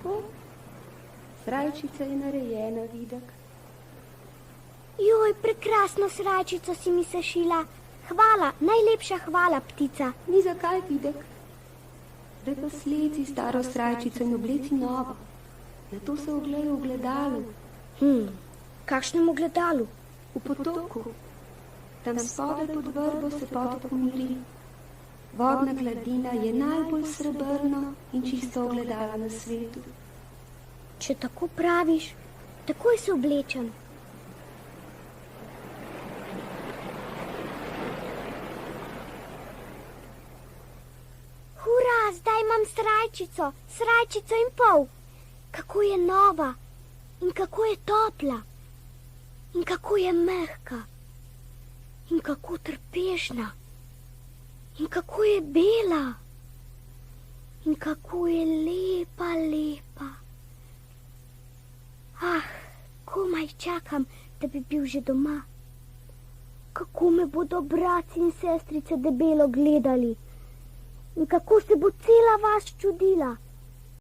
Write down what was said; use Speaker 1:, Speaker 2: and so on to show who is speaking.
Speaker 1: O, srajčica je narejena, Videk.
Speaker 2: Joj, prekrasno srajčico si mi sešila. Hvala, najlepša hvala, ptica.
Speaker 1: Ni za kaj, Videk. Zdaj pa sleci staro srajčico in obleci novo. Nato se oglej v ogledalu.
Speaker 2: Kakšnem ogledalu?
Speaker 1: V potoku. Tam spodaj pod vrbo se potok umiri. Vodna gladina je najbolj srebrno in čisto ogledalo na svetu.
Speaker 2: Če tako praviš, takoj se oblečem. Hura, zdaj imam srajčico in pol. Kako je nova in kako je topla in kako je mehka in kako trpežna. In kako je bela, in kako je lepa, lepa. Komaj čakam, da bi bil že doma. Kako me bodo bratci in sestrice debelo gledali in kako se bo cela vas čudila.